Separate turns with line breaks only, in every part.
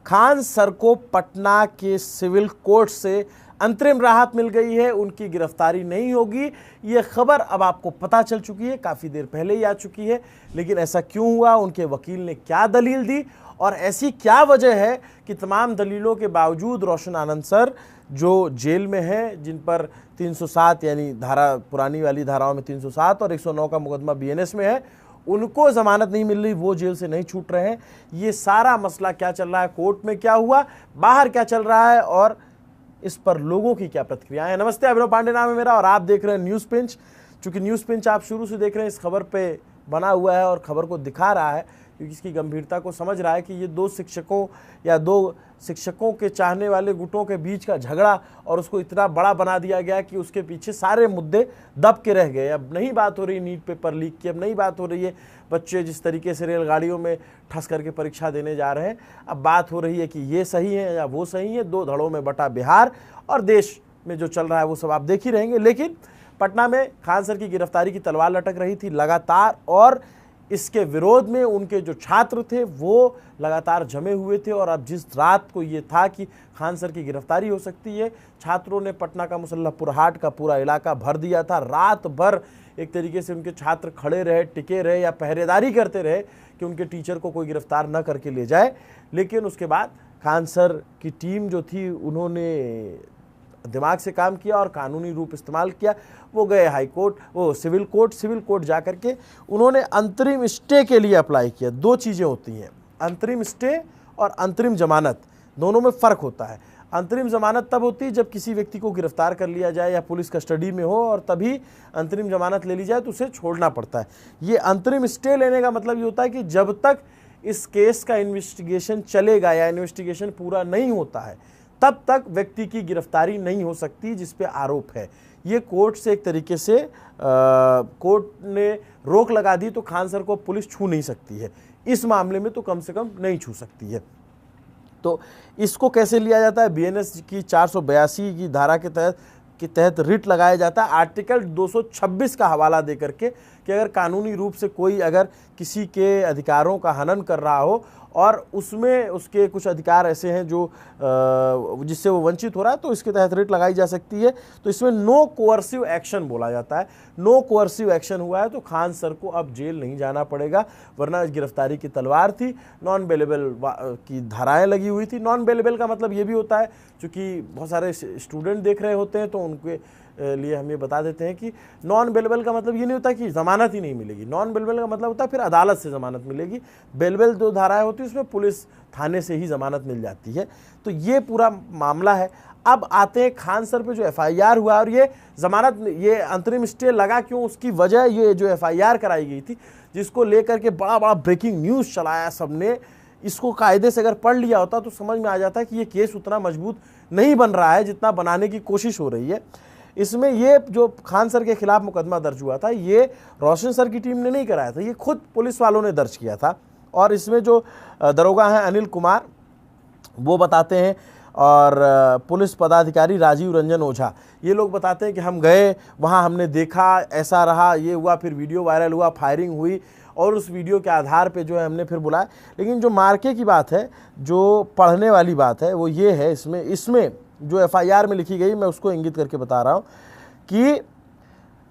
Khan sir को पटना के civil court से अंतरिम राहत मिल गई है, उनकी गिरफ्तारी नहीं होगी। ये खबर अब आपको पता चल चुकी है, काफ़ी देर पहले ही आ चुकी है। लेकिन ऐसा क्यों हुआ, उनके वकील ने क्या दलील दी और ऐसी क्या वजह है कि तमाम दलीलों के बावजूद रोशन आनंद सर जो जेल में हैं, जिन पर 307 यानी धारा पुरानी वाली धाराओं में 307 और 109 का मुकदमा बीएनएस में है, उनको जमानत नहीं मिल रही, वो जेल से नहीं छूट रहे हैं। ये सारा मसला क्या चल रहा है, कोर्ट में क्या हुआ, बाहर क्या चल रहा है और इस पर लोगों की क्या प्रतिक्रिया है। नमस्ते, अभिनव पांडे नाम है मेरा और आप देख रहे हैं न्यूज़ पिंच। चूंकि न्यूज़ पिंच आप शुरू से देख रहे हैं, इस खबर पे बना हुआ है और खबर को दिखा रहा है क्योंकि इसकी गंभीरता को समझ रहा है कि ये दो शिक्षकों के चाहने वाले गुटों के बीच का झगड़ा और उसको इतना बड़ा बना दिया गया कि उसके पीछे सारे मुद्दे दब के रह गए। अब नहीं बात हो रही नीट पेपर लीक की, अब नहीं बात हो रही है बच्चे जिस तरीके से रेलगाड़ियों में ठस करके परीक्षा देने जा रहे हैं। अब बात हो रही है कि ये सही है या वो सही है। दो धड़ों में बटा बिहार और देश में जो चल रहा है वो सब आप देख ही रहेंगे। लेकिन पटना में खान सर की गिरफ्तारी की तलवार लटक रही थी लगातार और इसके विरोध में उनके जो छात्र थे वो लगातार जमे हुए थे। और अब जिस रात को ये था कि खान सर की गिरफ्तारी हो सकती है, छात्रों ने पटना का मुसल्लहपुर हाट का पूरा इलाका भर दिया था। रात भर एक तरीके से उनके छात्र खड़े रहे, टिके रहे या पहरेदारी करते रहे कि उनके टीचर को कोई गिरफ्तार न करके ले जाए। लेकिन उसके बाद खान सर की टीम जो थी उन्होंने दिमाग से काम किया और कानूनी रूप इस्तेमाल किया। वो गए हाई कोर्ट, वो सिविल कोर्ट जा कर के उन्होंने अंतरिम स्टे के लिए अप्लाई किया। दो चीज़ें होती हैं, अंतरिम स्टे और अंतरिम जमानत, दोनों में फ़र्क होता है। अंतरिम जमानत तब होती है जब किसी व्यक्ति को गिरफ्तार कर लिया जाए या पुलिस कस्टडी में हो और तभी अंतरिम जमानत ले ली जाए तो उसे छोड़ना पड़ता है। ये अंतरिम स्टे लेने का मतलब ये होता है कि जब तक इस केस का इन्वेस्टिगेशन चलेगा या इन्वेस्टिगेशन पूरा नहीं होता है तब तक व्यक्ति की गिरफ्तारी नहीं हो सकती जिस पे आरोप है। ये कोर्ट से एक तरीके से कोर्ट ने रोक लगा दी तो खान सर को पुलिस छू नहीं सकती है, इस मामले में तो कम से कम नहीं छू सकती है। तो इसको कैसे लिया जाता है, बीएनएस की 482 की धारा के तहत रिट लगाया जाता है आर्टिकल 226 का हवाला दे करके कि अगर कानूनी रूप से कोई अगर किसी के अधिकारों का हनन कर रहा हो और उसमें उसके कुछ अधिकार ऐसे हैं जो जिससे वो वंचित हो रहा है तो इसके तहत रिट लगाई जा सकती है। तो इसमें नो कोअर्सिव एक्शन बोला जाता है। नो कोअर्सिव एक्शन हुआ है तो खान सर को अब जेल नहीं जाना पड़ेगा, वरना इस गिरफ्तारी की तलवार थी। नॉन बेलेबल की धाराएं लगी हुई थी। नॉन बेलेबल का मतलब ये भी होता है, चूँकि बहुत सारे स्टूडेंट देख रहे होते हैं तो उनके लिए हम ये बता देते हैं कि नॉन बेलेबल का मतलब ये नहीं होता कि ज़मानत ही नहीं मिलेगी। नॉन बेलेबल का मतलब होता है फिर अदालत से ज़मानत मिलेगी। बेलेबल जो धाराएं होती है उसमें पुलिस थाने से ही ज़मानत मिल जाती है। तो ये पूरा मामला है। अब आते हैं खान सर पे जो एफआईआर हुआ और ये ज़मानत, ये अंतरिम स्टे लगा क्यों, उसकी वजह ये जो एफआईआर कराई गई थी जिसको लेकर के बड़ा बड़ा ब्रेकिंग न्यूज़ चलाया सबने। इसको कायदे से अगर पढ़ लिया होता तो समझ में आ जाता कि ये केस उतना मजबूत नहीं बन रहा है जितना बनाने की कोशिश हो रही है। इसमें ये जो खान सर के खिलाफ मुकदमा दर्ज हुआ था ये रोशन सर की टीम ने नहीं कराया था, ये खुद पुलिस वालों ने दर्ज किया था। और इसमें जो दरोगा हैं अनिल कुमार वो बताते हैं और पुलिस पदाधिकारी राजीव रंजन ओझा, ये लोग बताते हैं कि हम गए वहाँ, हमने देखा, ऐसा रहा, ये हुआ, फिर वीडियो वायरल हुआ, फायरिंग हुई और उस वीडियो के आधार पे जो है हमने फिर बुलाया। लेकिन जो मार्के की बात है, जो पढ़ने वाली बात है वो ये है, इसमें जो एफआईआर में लिखी गई मैं उसको इंगित करके बता रहा हूँ कि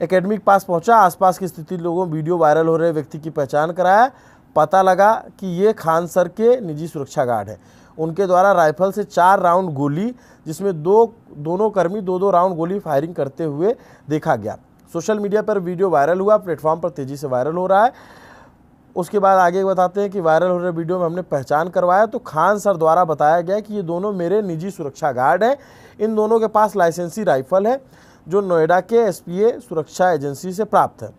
एकेडमिक पास पहुंचा, आसपास की स्थिति लोगों वीडियो वायरल हो रहे व्यक्ति की पहचान कराया, पता लगा कि ये खान सर के निजी सुरक्षा गार्ड है। उनके द्वारा राइफल से 4 राउंड गोली, जिसमें दोनों कर्मी 2-2 राउंड गोली फायरिंग करते हुए देखा गया। सोशल मीडिया पर वीडियो वायरल हुआ, प्लेटफॉर्म पर तेज़ी से वायरल हो रहा है। उसके बाद आगे बताते हैं कि वायरल हो रहे वीडियो में हमने पहचान करवाया तो खान सर द्वारा बताया गया कि ये दोनों मेरे निजी सुरक्षा गार्ड हैं। इन दोनों के पास लाइसेंसी राइफल है जो नोएडा के एसपीए सुरक्षा एजेंसी से प्राप्त है।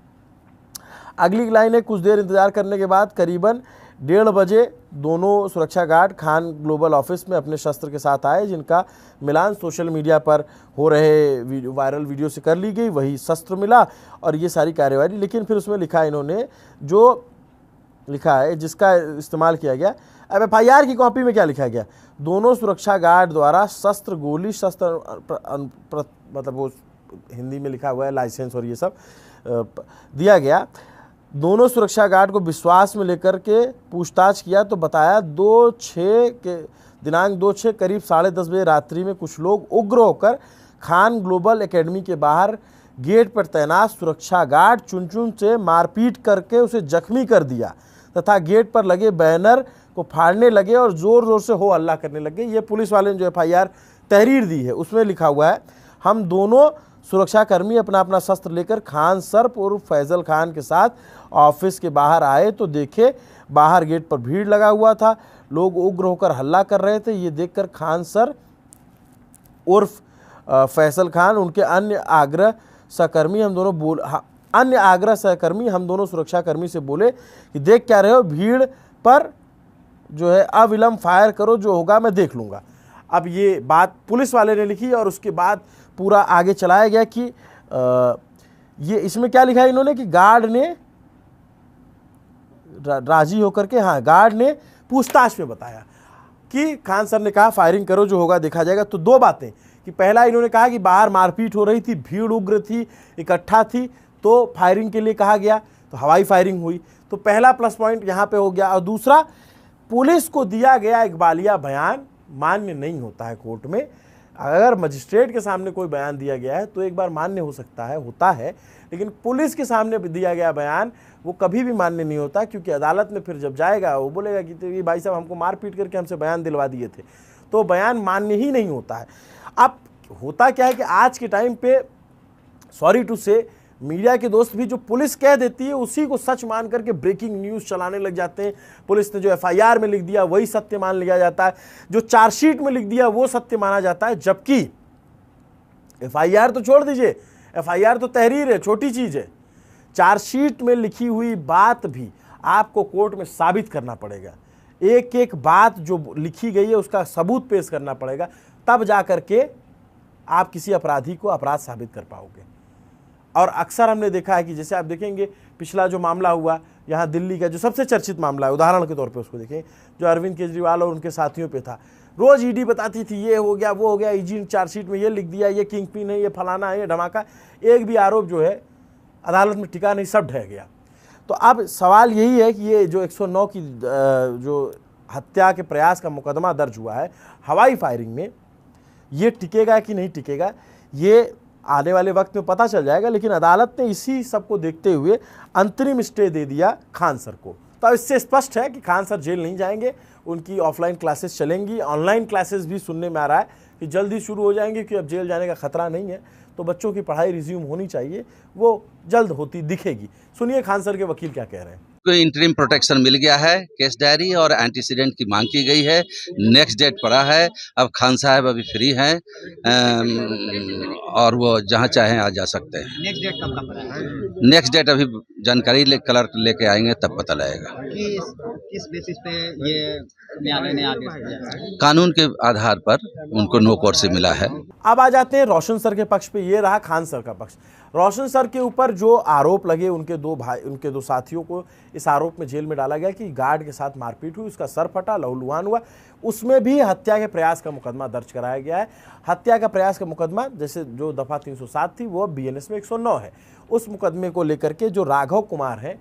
अगली लाइन है, कुछ देर इंतजार करने के बाद करीबन 1:30 बजे दोनों सुरक्षा गार्ड खान ग्लोबल ऑफिस में अपने शस्त्र के साथ आए, जिनका मिलान सोशल मीडिया पर हो रहे वायरल वीडियो से कर ली गई। वही शस्त्र मिला और ये सारी कार्यवाही। लेकिन फिर उसमें लिखा इन्होंने जो लिखा है जिसका इस्तेमाल किया गया। अब एफआईआर की कॉपी में क्या लिखा गया, दोनों सुरक्षा गार्ड द्वारा शस्त्र गोली मतलब वो हिंदी में लिखा हुआ है लाइसेंस और ये सब दिया गया। दोनों सुरक्षा गार्ड को विश्वास में लेकर के पूछताछ किया तो बताया दिनांक 2/6 करीब 10:30 बजे रात्रि में कुछ लोग उग्र होकर खान ग्लोबल एकेडमी के बाहर गेट पर तैनात सुरक्षा गार्ड चुन से मारपीट करके उसे जख्मी कर दिया तथा गेट पर लगे बैनर को फाड़ने लगे और जोर जोर से हो हल्ला करने लगे। ये पुलिस वाले ने जो FIR तहरीर दी है उसमें लिखा हुआ है, हम दोनों सुरक्षाकर्मी अपना अपना शस्त्र लेकर खान सर और फैजल खान के साथ ऑफिस के बाहर आए तो देखे बाहर गेट पर भीड़ लगा हुआ था, लोग उग्र होकर हल्ला कर रहे थे। ये देखकर खान सर उर्फ फैसल खान उनके अन्य आग्रह सहकर्मी हम दोनों सुरक्षाकर्मी से बोले कि देख क्या रहे हो, भीड़ पर जो है अविलंब फायर करो, जो होगा मैं देख लूँगा। अब ये बात पुलिस वाले ने लिखी और उसके बाद पूरा आगे चलाया गया कि ये इसमें क्या लिखा है इन्होंने कि गार्ड ने राजी होकर के, हाँ, गार्ड ने पूछताछ में बताया कि खान सर ने कहा फायरिंग करो, जो होगा देखा जाएगा। तो दो बातें कि पहला इन्होंने कहा कि बाहर मारपीट हो रही थी, भीड़ उग्र थी, इकट्ठा थी, तो फायरिंग के लिए कहा गया, तो हवाई फायरिंग हुई। तो पहला प्लस पॉइंट यहाँ पे हो गया। और दूसरा, पुलिस को दिया गया इकबालिया बयान मान्य नहीं होता है कोर्ट में। अगर मजिस्ट्रेट के सामने कोई बयान दिया गया है तो एक बार मान्य हो सकता है, होता है, लेकिन पुलिस के सामने दिया गया बयान वो कभी भी मान्य नहीं होता, क्योंकि अदालत में फिर जब जाएगा वो बोलेगा कि तो ये भाई साहब हमको मार पीट करके हमसे बयान दिलवा दिए थे, तो बयान मान्य ही नहीं होता है। अब होता क्या है कि आज के टाइम पे सॉरी टू से मीडिया के दोस्त भी जो पुलिस कह देती है उसी को सच मान करके ब्रेकिंग न्यूज़ चलाने लग जाते हैं। पुलिस ने जो FIR में लिख दिया वही सत्य मान लिया जाता है, जो चार्जशीट में लिख दिया वो सत्य माना जाता है, जबकि FIR तो छोड़ दीजिए, FIR तो तहरीर है, छोटी चीज़ है। चार्जशीट में लिखी हुई बात भी आपको कोर्ट में साबित करना पड़ेगा, एक एक बात जो लिखी गई है उसका सबूत पेश करना पड़ेगा, तब जा करके आप किसी अपराधी को अपराध साबित कर पाओगे। और अक्सर हमने देखा है कि जैसे आप देखेंगे पिछला जो मामला हुआ यहाँ दिल्ली का, जो सबसे चर्चित मामला है, उदाहरण के तौर पे उसको देखें, जो अरविंद केजरीवाल और उनके साथियों पे था। रोज ईडी बताती थी ये हो गया वो हो गया, ईडी चार्जशीट में ये लिख दिया, ये किंग पिन है, ये फलाना है, ये धमाका, एक भी आरोप जो है अदालत में टिका नहीं, सब ढह गया। तो अब सवाल यही है कि ये जो 109 की जो हत्या के प्रयास का मुकदमा दर्ज हुआ है हवाई फायरिंग में, ये टिकेगा कि नहीं टिकेगा ये आने वाले वक्त में पता चल जाएगा। लेकिन अदालत ने इसी सब को देखते हुए अंतरिम स्टे दे दिया खान सर को। तो अब इससे स्पष्ट है कि खान सर जेल नहीं जाएंगे, उनकी ऑफलाइन क्लासेस चलेंगी, ऑनलाइन क्लासेस भी सुनने में आ रहा है कि जल्दी शुरू हो जाएंगे, क्योंकि अब जेल जाने का खतरा नहीं है, तो बच्चों की पढ़ाई रिज्यूम होनी चाहिए, वो जल्द होती दिखेगी। सुनिए खान सर के वकील क्या कह रहे हैं।
को इंटरिम प्रोटेक्शन मिल गया है, केस डायरी और एंटीसीडेंट की मांग की गई है, नेक्स्ट डेट पड़ा है। अब खान साहब अभी फ्री हैं और वो जहां चाहें आ जा सकते हैं।
नेक्स्ट डेट कब का पड़ा है?
नेक्स्ट डेट अभी जानकारी क्लर्क लेके आएंगे तब पता लगेगा।
किस बेसिस पे ये न्यायालय ने आदेश दिया है?
कानून के आधार पर उनको नो कोर्ट से मिला है।
अब आ जाते हैं रोशन सर के पक्ष पे। ये रहा खान सर का पक्ष। रोशन सर के ऊपर जो आरोप लगे, उनके दो साथियों को इस आरोप में जेल में डाला गया कि गार्ड के साथ मारपीट हुई, उसका सर फटा, लहूलुहान हुआ। उसमें भी हत्या के प्रयास का मुकदमा दर्ज कराया गया है। हत्या का प्रयास का मुकदमा जैसे जो दफा 307 थी वो अब BNS में 109 है। उस मुकदमे को लेकर के जो राघव कुमार हैं,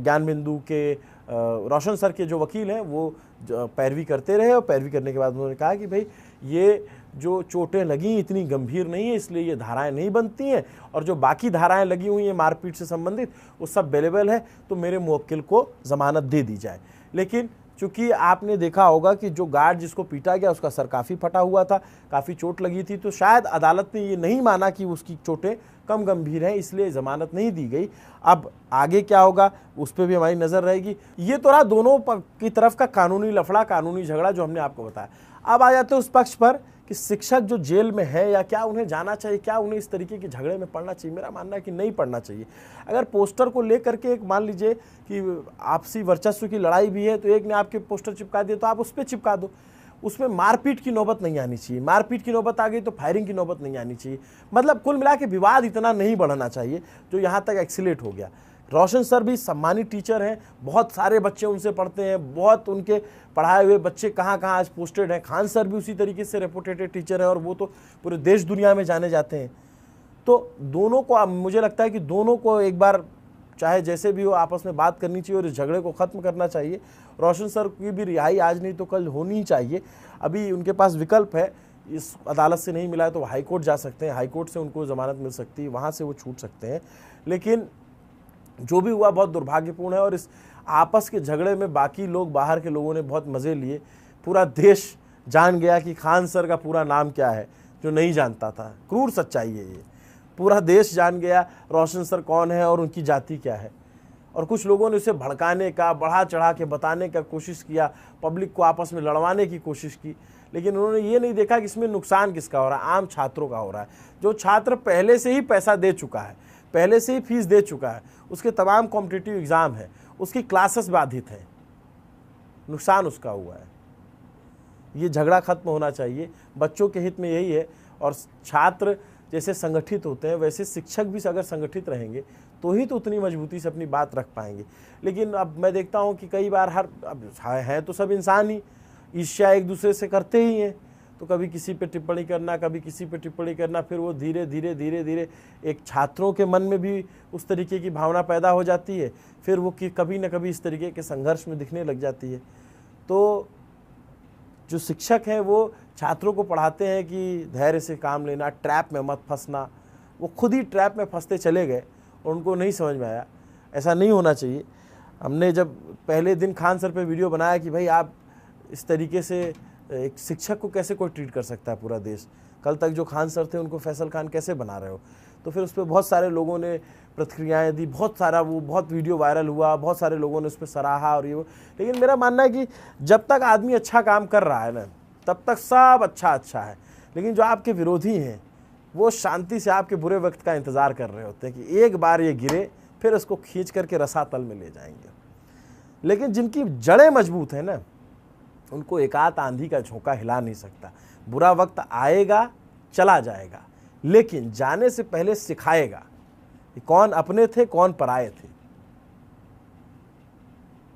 ज्ञान बिंदु के रोशन सर के जो वकील हैं, वो पैरवी करते रहे और पैरवी करने के बाद उन्होंने कहा कि भाई ये जो चोटें लगी इतनी गंभीर नहीं है, इसलिए ये धाराएं नहीं बनती हैं, और जो बाकी धाराएं लगी हुई हैं मारपीट से संबंधित वो सब अवेलेबल है, तो मेरे मुवक्किल को ज़मानत दे दी जाए। लेकिन चूँकि आपने देखा होगा कि जो गार्ड जिसको पीटा गया उसका सर काफ़ी फटा हुआ था, काफ़ी चोट लगी थी, तो शायद अदालत ने ये नहीं माना कि उसकी चोटें कम गंभीर हैं, इसलिए ज़मानत नहीं दी गई। अब आगे क्या होगा उस पर भी हमारी नज़र रहेगी। ये तो रहा दोनों की तरफ का कानूनी लफड़ा, कानूनी झगड़ा जो हमने आपको बताया। अब आ जाते हैं उस पक्ष पर कि शिक्षक जो जेल में है या क्या उन्हें जाना चाहिए, क्या उन्हें इस तरीके के झगड़े में पड़ना चाहिए। मेरा मानना है कि नहीं पड़ना चाहिए। अगर पोस्टर को लेकर के एक मान लीजिए कि आपसी वर्चस्व की लड़ाई भी है, तो एक ने आपके पोस्टर चिपका दिए तो आप उस पर चिपका दो, उसमें मारपीट की नौबत नहीं आनी चाहिए। मारपीट की नौबत आ गई तो फायरिंग की नौबत नहीं आनी चाहिए। मतलब कुल मिला के विवाद इतना नहीं बढ़ना चाहिए जो यहाँ तक एक्सीलेट हो गया। रोशन सर भी सम्मानित टीचर हैं, बहुत सारे बच्चे उनसे पढ़ते हैं, बहुत उनके पढ़ाए हुए बच्चे कहाँ कहाँ आज पोस्टेड हैं। खान सर भी उसी तरीके से रेपुटेटेड टीचर हैं और वो तो पूरे देश दुनिया में जाने जाते हैं। तो दोनों को, मुझे लगता है कि दोनों को एक बार चाहे जैसे भी हो आपस में बात करनी चाहिए और इस झगड़े को ख़त्म करना चाहिए। रोशन सर की भी रिहाई आज नहीं तो कल होनी ही चाहिए। अभी उनके पास विकल्प है, इस अदालत से नहीं मिला है तो वो हाई कोर्ट जा सकते हैं, हाई कोर्ट से उनको ज़मानत मिल सकती है, वहाँ से वो छूट सकते हैं। लेकिन जो भी हुआ बहुत दुर्भाग्यपूर्ण है और इस आपस के झगड़े में बाकी लोग, बाहर के लोगों ने बहुत मज़े लिए। पूरा देश जान गया कि खान सर का पूरा नाम क्या है, जो नहीं जानता था। क्रूर सच्चाई है ये। पूरा देश जान गया रोशन सर कौन है और उनकी जाति क्या है। और कुछ लोगों ने उसे भड़काने का, बढ़ा चढ़ा के बताने का कोशिश किया, पब्लिक को आपस में लड़वाने की कोशिश की, लेकिन उन्होंने ये नहीं देखा कि इसमें नुकसान किसका हो रहा है, आम छात्रों का हो रहा है। जो छात्र पहले से ही पैसा दे चुका है, पहले से ही फीस दे चुका है, उसके तमाम कॉम्पिटिटिव एग्ज़ाम है, उसकी क्लासेस बाधित हैं, नुकसान उसका हुआ है। ये झगड़ा खत्म होना चाहिए, बच्चों के हित में यही है। और छात्र जैसे संगठित होते हैं वैसे शिक्षक भी अगर संगठित रहेंगे तो ही तो उतनी मजबूती से अपनी बात रख पाएंगे। लेकिन अब मैं देखता हूँ कि कई बार अब हैं तो सब इंसान ही, ईर्ष्या एक दूसरे से करते ही हैं, तो कभी किसी पे टिप्पणी करना, कभी किसी पे टिप्पणी करना, फिर वो धीरे धीरे एक छात्रों के मन में भी उस तरीके की भावना पैदा हो जाती है, फिर वो कभी न कभी इस तरीके के संघर्ष में दिखने लग जाती है। तो जो शिक्षक हैं वो छात्रों को पढ़ाते हैं कि धैर्य से काम लेना, ट्रैप में मत फंसना, वो खुद ही ट्रैप में फंसते चले गए और उनको नहीं समझ में आया। ऐसा नहीं होना चाहिए। हमने जब पहले दिन खान सर पे वीडियो बनाया कि भाई आप इस तरीके से एक शिक्षक को कैसे कोई ट्रीट कर सकता है पूरा देश, कल तक जो खान सर थे उनको फैसल खान कैसे बना रहे हो, तो फिर उस पर बहुत सारे लोगों ने प्रतिक्रियाएं दी, बहुत वीडियो वायरल हुआ, बहुत सारे लोगों ने उस पर सराहा और ये वो। लेकिन मेरा मानना है कि जब तक आदमी अच्छा काम कर रहा है ना, तब तक सब अच्छा है। लेकिन जो आपके विरोधी हैं वो शांति से आपके बुरे वक्त का इंतज़ार कर रहे होते हैं कि एक बार ये गिरे, फिर उसको खींच करके रसातल में ले जाएंगे। लेकिन जिनकी जड़ें मजबूत हैं ना, उनको एकात आंधी का झोंका हिला नहीं सकता। बुरा वक्त आएगा, चला जाएगा, लेकिन जाने से पहले सिखाएगा कि कौन अपने थे, कौन पराये थे।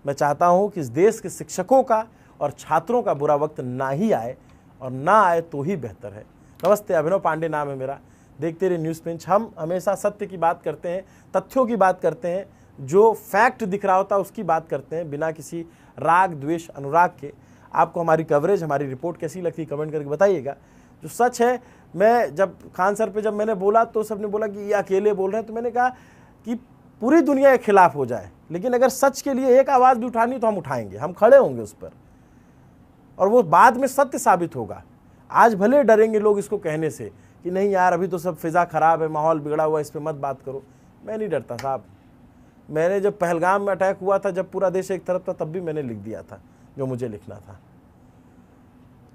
मैं चाहता हूं कि इस देश के शिक्षकों का और छात्रों का बुरा वक्त ना ही आए, और ना आए तो ही बेहतर है। नमस्ते, अभिनव पांडे नाम है मेरा। देखते रहिए न्यूज़ पिंच। हम हमेशा सत्य की बात करते हैं, तथ्यों की बात करते हैं, जो फैक्ट दिख रहा होता है उसकी बात करते हैं, बिना किसी राग द्वेष अनुराग के। आपको हमारी कवरेज, हमारी रिपोर्ट कैसी लगती है कमेंट करके बताइएगा। जो सच है, मैं जब खान सर पे जब मैंने बोला तो सबने बोला कि ये अकेले बोल रहे हैं, तो मैंने कहा कि पूरी दुनिया के खिलाफ हो जाए, लेकिन अगर सच के लिए एक आवाज़ भी उठानी तो हम उठाएंगे, हम खड़े होंगे उस पर, और वो बाद में सत्य साबित होगा। आज भले डरेंगे लोग इसको कहने से कि नहीं यार अभी तो सब फिज़ा ख़राब है, माहौल बिगड़ा हुआ है, इस पर मत बात करो। मैं नहीं डरता साहब। मैंने जब पहलगाम में अटैक हुआ था, जब पूरा देश एक तरफ था, तब भी मैंने लिख दिया था जो मुझे लिखना था।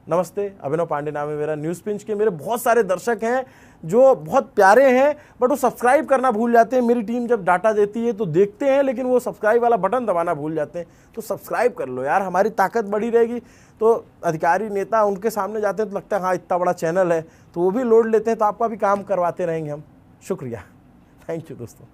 नमस्ते, अभिनव पांडे नाम है मेरा। न्यूज़ पिंच के मेरे बहुत सारे दर्शक हैं जो बहुत प्यारे हैं, बट वो सब्सक्राइब करना भूल जाते हैं। मेरी टीम जब डाटा देती है तो देखते हैं, लेकिन वो सब्सक्राइब वाला बटन दबाना भूल जाते हैं। तो सब्सक्राइब कर लो यार, हमारी ताकत बढ़ी रहेगी। तो अधिकारी नेता उनके सामने जाते हैं तो लगता है हाँ इतना बड़ा चैनल है, तो वो भी लोड लेते हैं, तो आपका भी काम करवाते रहेंगे हम। शुक्रिया, थैंक यू दोस्तों।